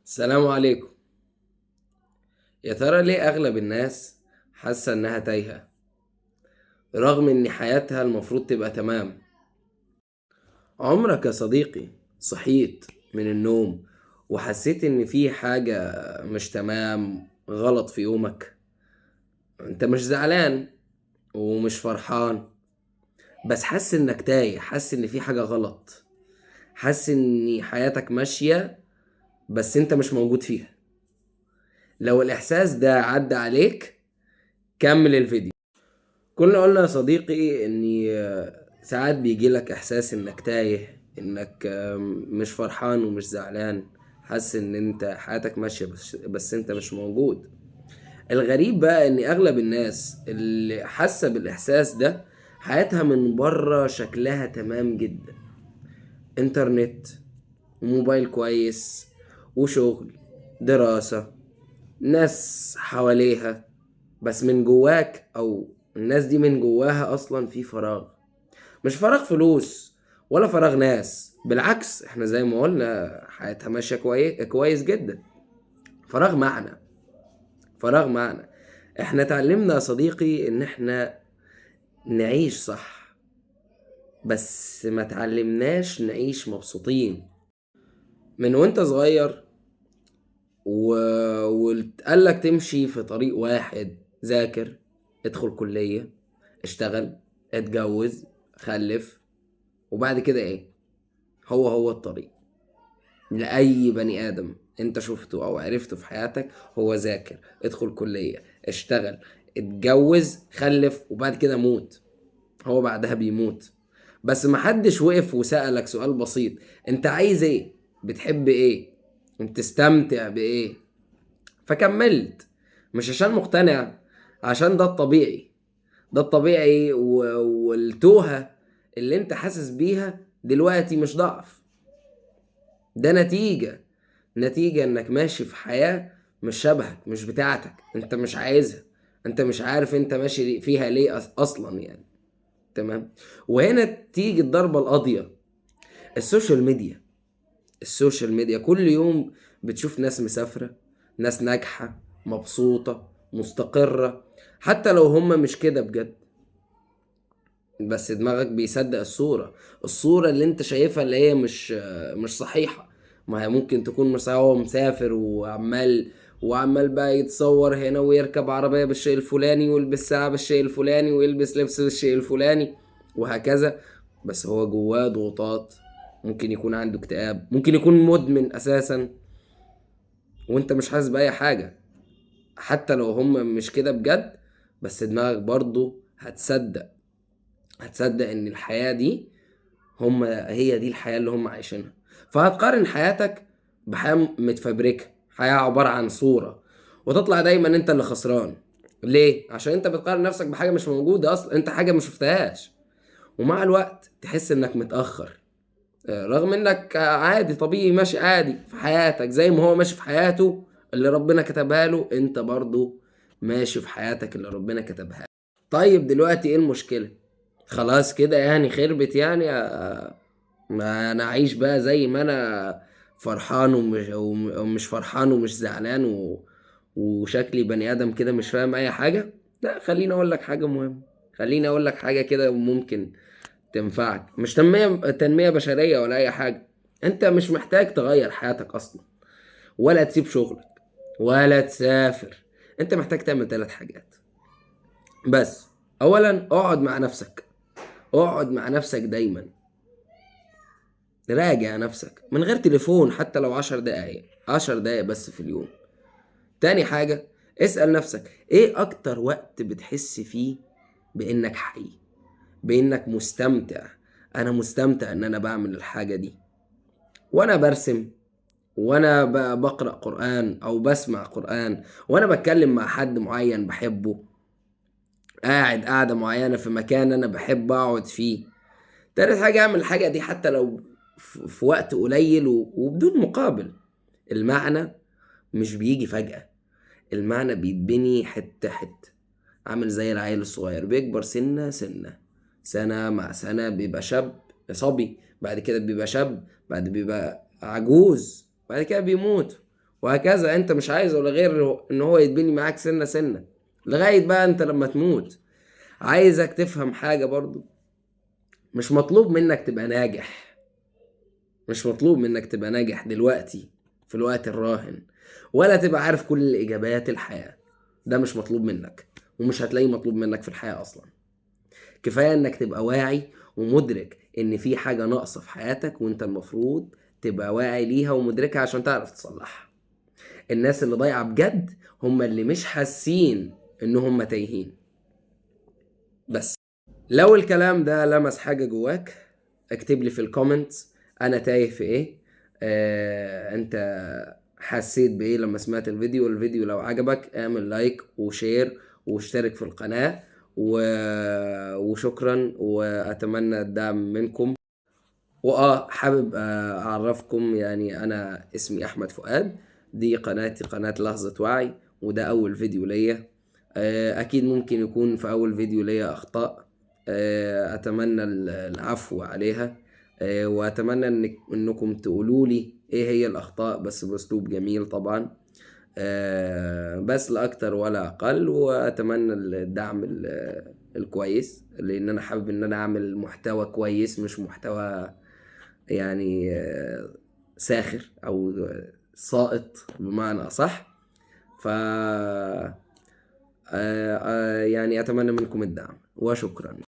السلام عليكم. يا ترى ليه أغلب الناس حاسة إنها تايهة رغم إن حياتها المفروض تبقى تمام؟ عمرك يا صديقي صحيت من النوم وحسيت إن في حاجة مش تمام غلط في يومك؟ أنت مش زعلان ومش فرحان، بس حاسس إنك تايه، حاسس إن في حاجة غلط، حاسس إن حياتك ماشية بس أنت مش موجود فيها. لو الإحساس ده عدى عليك كمل الفيديو. كلنا قلنا يا صديقي اني ساعات بيجيلك احساس انك تايه، انك مش فرحان ومش زعلان، حاسس ان انت حياتك ماشية بس انت مش موجود. الغريب بقى ان اغلب الناس اللي حاسة بالاحساس ده حياتها من بره شكلها تمام جدا، انترنت وموبايل كويس وشغل، دراسة، ناس حواليها، بس من جواك او الناس دي من جواها اصلا في فراغ. مش فراغ فلوس ولا فراغ ناس، بالعكس احنا زي ما قلنا حياتها ماشية كويس جدا. فراغ معنى، فراغ معنى. احنا اتعلمنا يا صديقي ان احنا نعيش صح، بس ما اتعلمناش نعيش مبسوطين. من وانت صغير و... واتقالك تمشي في طريق واحد: ذاكر، ادخل كلية، اشتغل، اتجوز، خلف، وبعد كده ايه؟ هو الطريق لأي بني آدم انت شفته او عرفته في حياتك: هو ذاكر، ادخل كلية، اشتغل، اتجوز، خلف، وبعد كده موت. هو بعدها بيموت. بس محدش وقف وسألك سؤال بسيط: انت عايز ايه؟ بتحب ايه؟ بتستمتع بايه؟ فكملت. مش عشان مقتنع، عشان ده الطبيعي. ده الطبيعي والتوهة اللي انت حاسس بيها دلوقتي مش ضعف، ده نتيجة انك ماشي في حياة مش شبهك، مش بتاعتك، انت مش عايزها، انت مش عارف انت ماشي فيها ليه اصلا يعني. تمام. وهنا تيجي الضربة القاضية: السوشيال ميديا. السوشيال ميديا كل يوم بتشوف ناس مسافرة، ناس ناجحة، مبسوطة، مستقرة، حتى لو هم مش كده بجد، بس دماغك بيصدق الصورة اللي انت شايفها اللي هي مش صحيحة. ما هي ممكن تكون مش صحيحة، هو مسافر وعمال بقى يتصور هنا ويركب عربية بالشيء الفلاني ويلبس ساعة بالشيء الفلاني ويلبس لبس بالشيء الفلاني وهكذا، بس هو جواه ضغوطات. ممكن يكون عنده اكتئاب، ممكن يكون مدمن اساسا، وانت مش حاسس بأي حاجة. حتى لو هم مش كده بجد، بس دماغك برضو هتصدق ان الحياة دي هي دي الحياة اللي هم عايشينها. فهتقارن حياتك بحياة متفبركة، حياة عبارة عن صورة، وتطلع دايما انت اللي خسران. ليه؟ عشان انت بتقارن نفسك بحاجة مش موجودة اصلا، انت حاجة ما شفتهاش. ومع الوقت تحس انك متأخر، رغم انك عادي طبيعي ماشي عادي في حياتك زي ما هو ماشي في حياته اللي ربنا كتبها له، انت برضو ماشي في حياتك اللي ربنا كتبها له. طيب دلوقتي ايه المشكلة؟ خلاص كده يعني خربت يعني، ما انا اعيش بقى زي ما انا فرحان ومش فرحان ومش زعلان وشكلي بني ادم كده مش فاهم اي حاجة؟ لا، خليني اقول لك حاجة مهمة. خليني اقول لك حاجة كده ممكن تنفعك، مش تنمية بشرية ولا اي حاجة. انت مش محتاج تغير حياتك اصلا، ولا تسيب شغلك، ولا تسافر. انت محتاج تعمل 3 حاجات بس. اولا اقعد مع نفسك، اقعد مع نفسك دايما، راجع نفسك من غير تليفون، حتى لو 10 دقايق، 10 دقايق بس في اليوم. تاني حاجة، اسأل نفسك: ايه اكتر وقت بتحس فيه بانك حي، بانك مستمتع؟ انا مستمتع ان انا بعمل الحاجة دي، وانا برسم، وانا بقرأ قرآن او بسمع قرآن، وانا بتكلم مع حد معين بحبه، قاعد قاعدة معينة في مكان انا بحب اقعد فيه. تالت حاجة، اعمل الحاجة دي حتى لو في وقت قليل وبدون مقابل. المعنى مش بيجي فجأة، المعنى بيتبني حتة حتة، عامل زي العيل الصغير بيكبر سنة سنة، سنة مع سنة بيبقى شاب صبي، بعد كده بيبقى شاب، بعد بيبقى عجوز، بعد كده بيموت. وهكذا. انت مش عايز ولا غير ان هو يتبني معاك سنة سنة لغاية بقى انت لما تموت. عايزك تفهم حاجة برضو، مش مطلوب منك تبقى ناجح، مش مطلوب منك تبقى ناجح دلوقتي في الوقت الراهن، ولا تبقى عارف كل إجابات الحياة. ده مش مطلوب منك، ومش هتلاقيه مطلوب منك في الحياة أصلا. كفاية إنك تبقى واعي ومدرك إن في حاجة ناقصة في حياتك، وإنت المفروض تبقى واعي ليها ومدركها عشان تعرف تصلحها. الناس اللي ضايعة بجد هم اللي مش حاسين إن هم تايهين. بس لو الكلام ده لمس حاجة جواك، اكتب لي في الكومنتس انا تايه في ايه. انت حسيت بايه لما سمعت الفيديو لو عجبك اعمل لايك وشير واشترك في القناة وشكرا، واتمنى الدعم منكم. حابب اعرفكم، يعني انا اسمي احمد فؤاد، دي قناتي قناة لحظة وعي، وده اول فيديو ليا. اكيد ممكن يكون في اول فيديو ليا اخطاء، اتمنى العفو عليها. واتمنى انكم تقولوا لي ايه هي الاخطاء، بس باسلوب جميل طبعا، بس لا اكتر ولا اقل. واتمنى الدعم الكويس، لان انا حابب ان انا اعمل محتوى كويس، مش محتوى يعني ساخر او ساقط بمعنى اصح. ف يعني اتمنى منكم الدعم وشكرا.